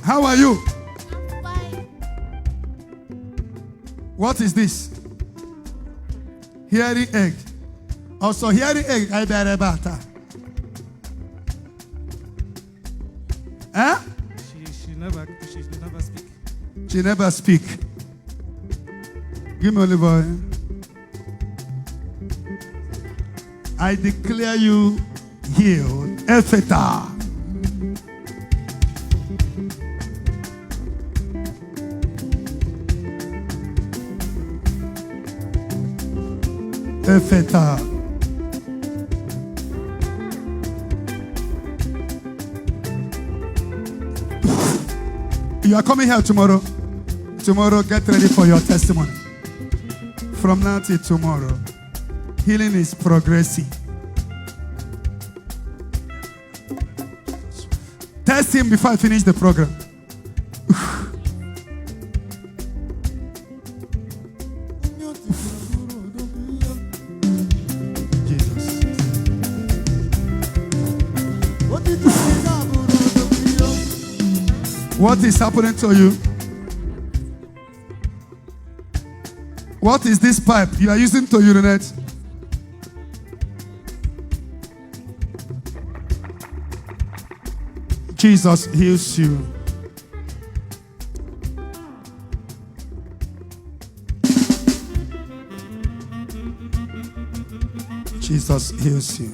How are you? I'm fine. What is this? Hearing egg. Also, hearing egg. I better bata. Huh? She never speak. She never speak. Give me olive oil. I declare you healed. Ephata. Ephata. You are coming here tomorrow. Tomorrow, get ready for your testimony. From now till tomorrow, healing is progressive. Test him before I finish the program. Jesus. What is happening to you? What is this pipe you are using to urinate? Jesus heals you. Jesus heals you.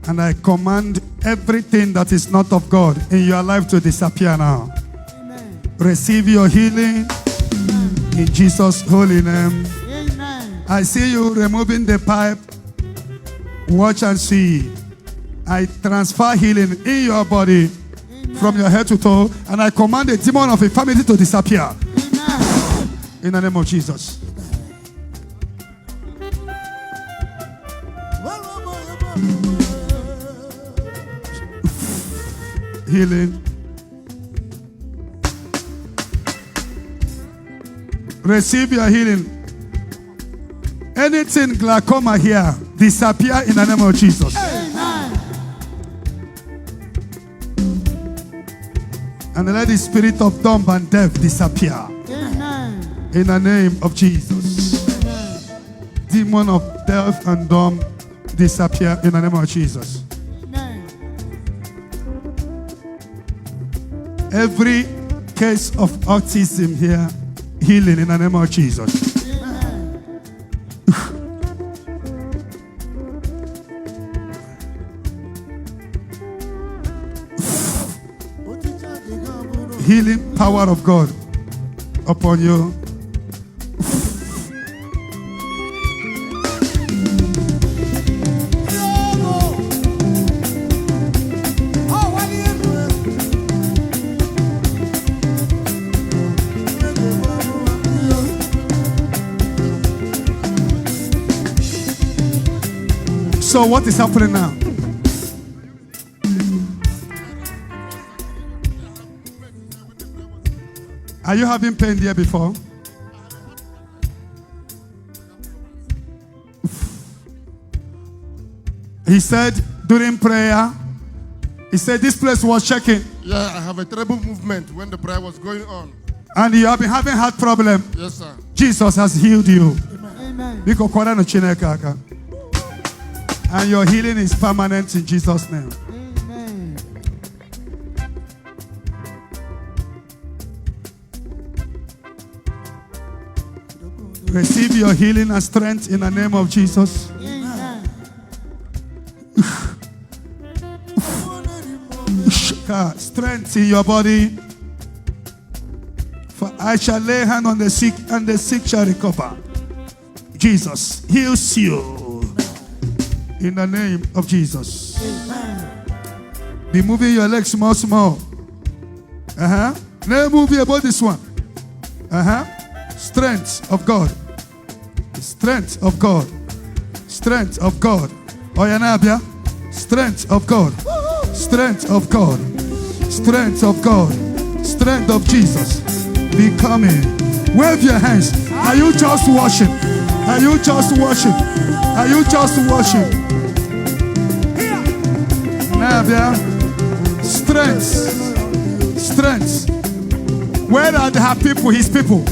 And I command everything that is not of God in your life to disappear now. Amen. Receive your healing in Jesus' holy name. Amen. I see you removing the pipe. Watch and see. I transfer healing in your body from your head to toe, and I command the demon of infirmity to disappear. Amen. In the name of Jesus. Healing. Receive your healing. Anything glaucoma here, disappear in the name of Jesus. Amen. And let the spirit of dumb and deaf disappear. Amen. In the name of Jesus. Amen. Demon of deaf and dumb disappear in the name of Jesus. Amen. Every case of autism here, healing in the name of Jesus. Amen. Healing power of God upon you. So what is happening now? Are you having pain there before? He said during prayer, he said this place was shaking. Yeah, I have a terrible movement when the prayer was going on. And you have been having heart problem. Yes, sir. Jesus has healed you. Amen. And your healing is permanent in Jesus' name. Amen. Receive your healing and strength in the name of Jesus. Amen. Strength in your body. For I shall lay hand on the sick, and the sick shall recover. Jesus heals you. In the name of Jesus. Amen. Be moving your legs small. Let me move your body this one. Strength of God. Strength of God. Strength of God. Oyanabia. Strength of God. Strength of God. Strength of God. Strength of Jesus. Be coming. Wave your hands. Are you just worship? Are you just worship? Are you just worship? Nabia. Strength. Strength. Where are the people, his people?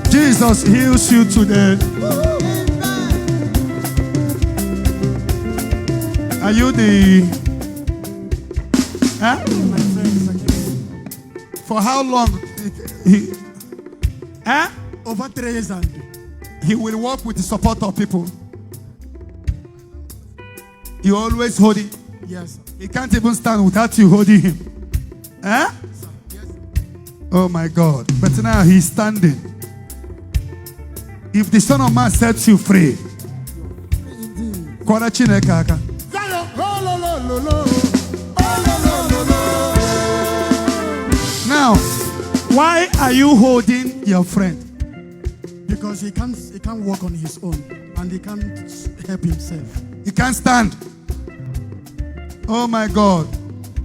Jesus heals you today. Are you the... Huh? For how long? Huh? Over 3 years and He will work with the support of people. You always hold it. yes, sir. He can't even stand without you holding him. Huh? Yes, sir. Oh my God. But now he's standing. If the Son of Man sets you free, Indeed. Kwara Chineke aka. Now, why are you holding your friend? Because he can't walk on his own and he can't help himself. He can't stand. Oh my God.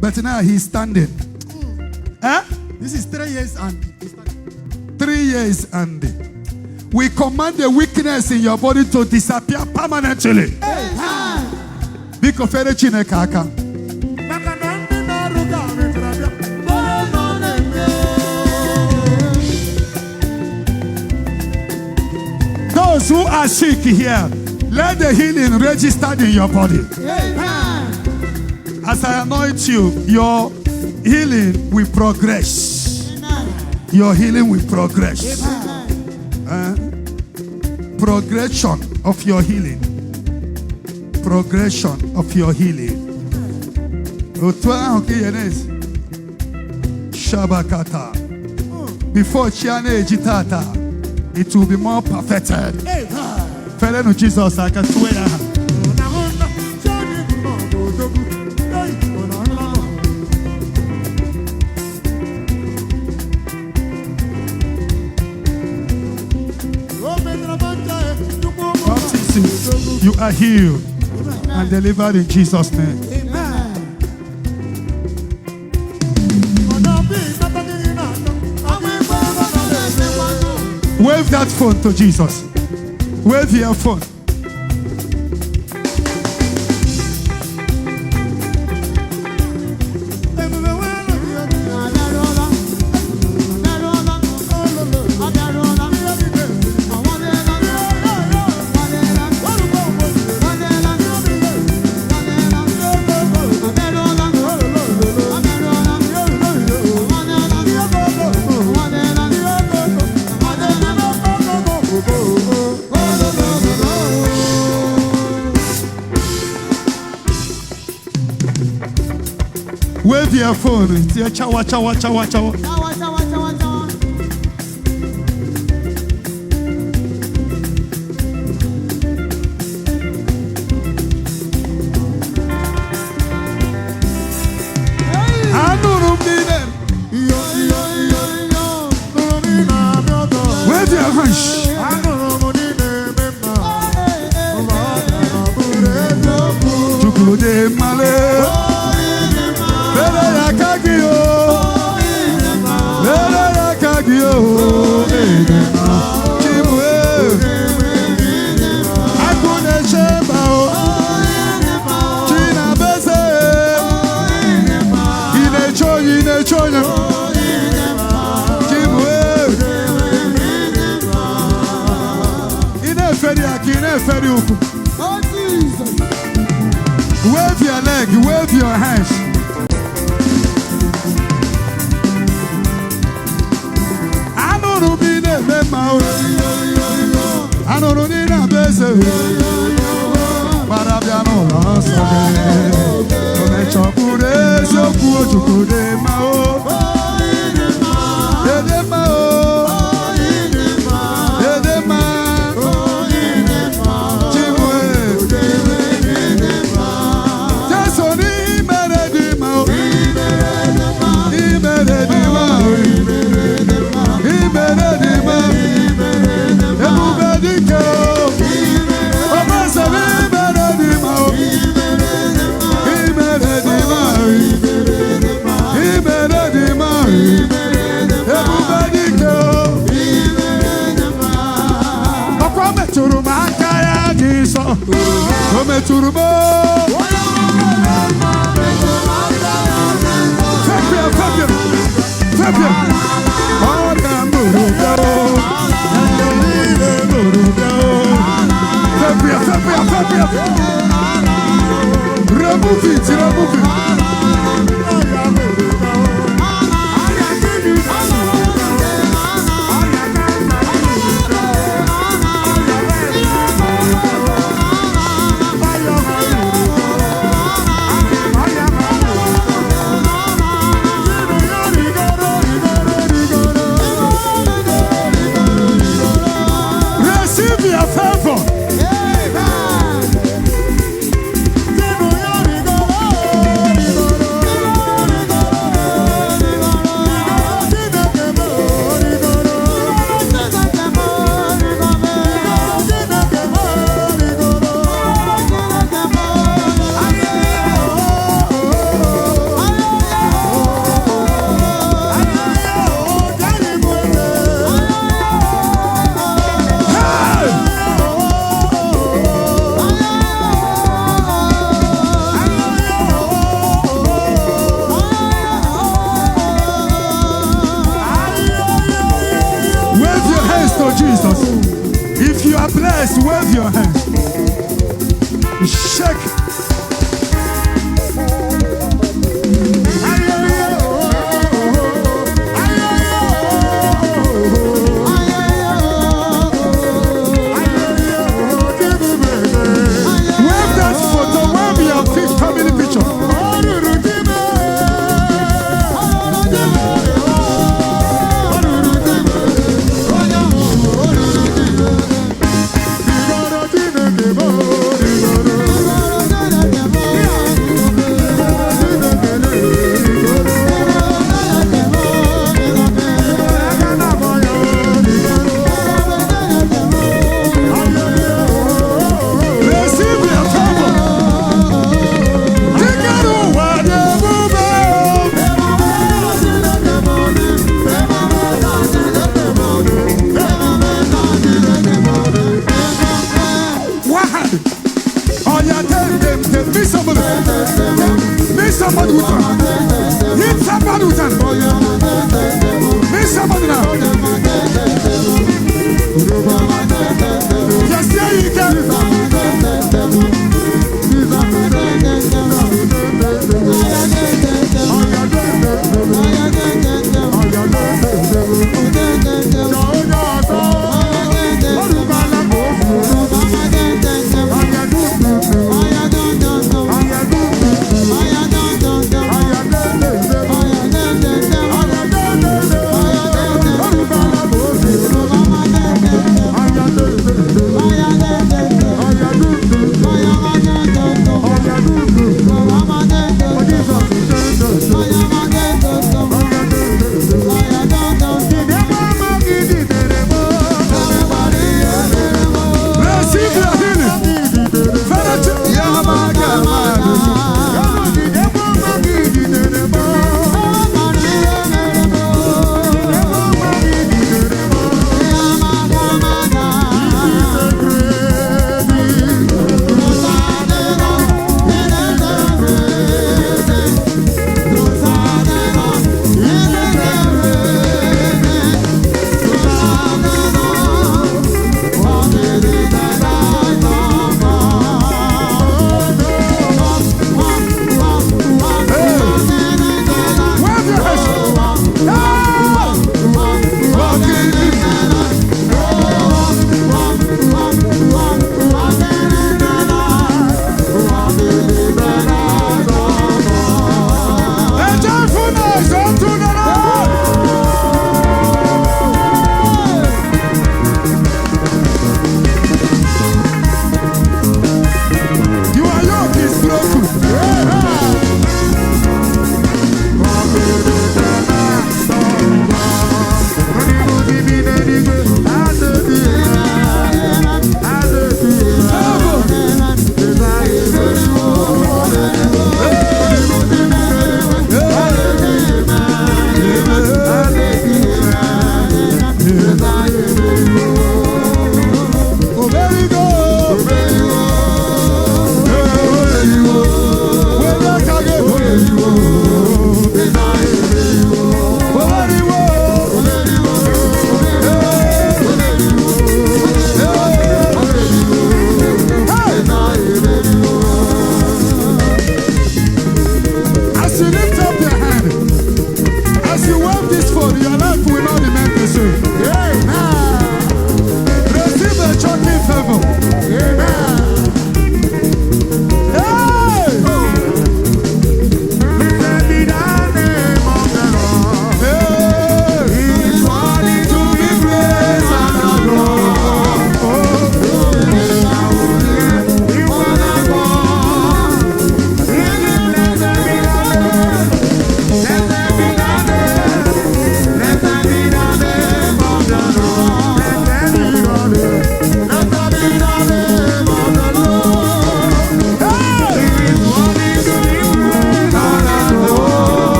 But now he's standing. Huh? This is 3 years and 3 years and we command the weakness in your body to disappear permanently. Biko fere Chineke aka. Those who are sick here, let the healing register in your body. As I anoint you, your healing will progress. Your healing will progress. Progression of your healing. Progression of your healing. Shabakata. Before Chiane Jitata, it will be more perfected. Fellow of Jesus, I can swear. You are healed and delivered in Jesus' name. Wave that phone to Jesus. Wave your phone. Wave your phone. Chawa, chawa, chawa, chawa. Wave your hands. Chukwude male. Oh, Jesus. Wave your leg, wave your hands. Turbo. Remove it, remove it. Receive your favor. Jesus. If you are blessed, wave your hands. Shake. Wave that photo, wave your family picture. Somebody with her. Hit somebody with her. Miss somebody now. Yes, there you go.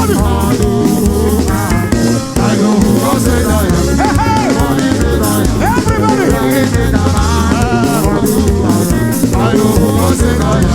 Everybody. I know who God said I am. Everybody. I know who God said I am.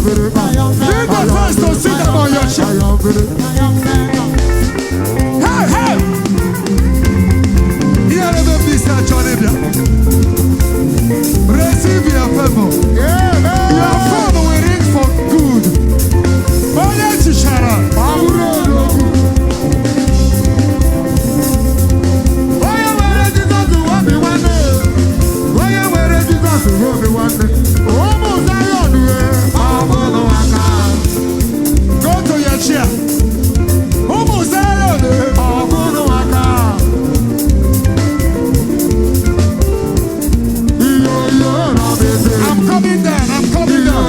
Be the first to sit down on your chair. Hey, hey! Here never be such a receive your favor. Your father will ring for good. Oh, yes, you shut up. Go to your chair. I'm coming down. I'm coming down.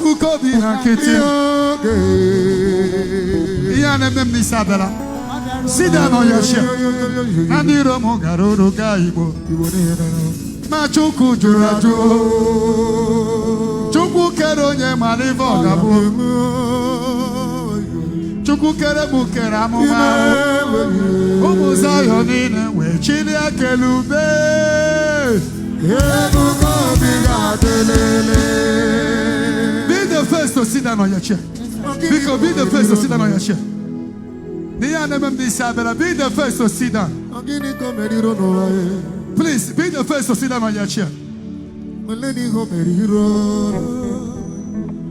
Ebuka Obi sit down on your chair. Nandiro Mogaroro Igbo. Machuku Juraju. Chuku Kero Nye Marivo Gabu. Chuku Kere Bukera Muma. Umuzayonine we Chilia Kelube. Be the first to sit down on your chair. Because be the first to sit down on your chair. Be the first to sit down. Please, be the first to sit down on your chair.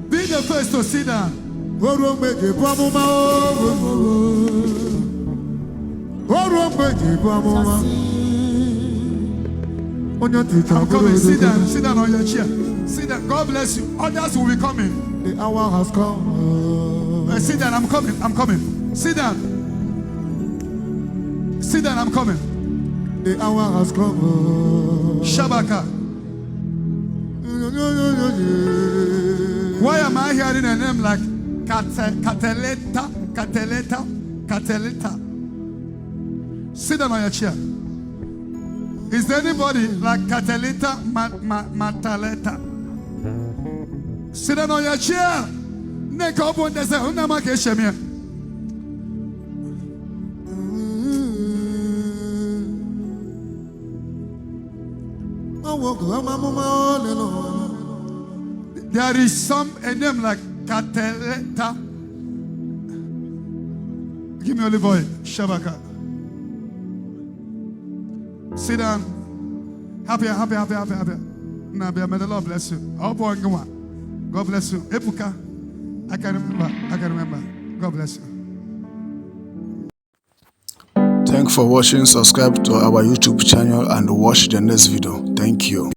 Be the first to sit down. I'm coming. Sit down. Sit down on your chair. Sit down. God bless you. Others will be coming. The hour has come. Sit down. I'm coming. I'm coming. Sit down. Sit down. I'm coming. The hour has come. Shabaka. Why am I hearing a name like Kateleta? Sit down on your chair. Is there anybody like Kateleta Mataleta? Sit down on your chair. Neck up on the side. There is a name like Kateleta. Give me olive oil. Shabaka. Sit down. Happy. Nabia, may the Lord bless you. God bless you. Ebuka. I can remember. God bless you. Thanks for watching. Subscribe to our YouTube channel and watch the next video. Thank you.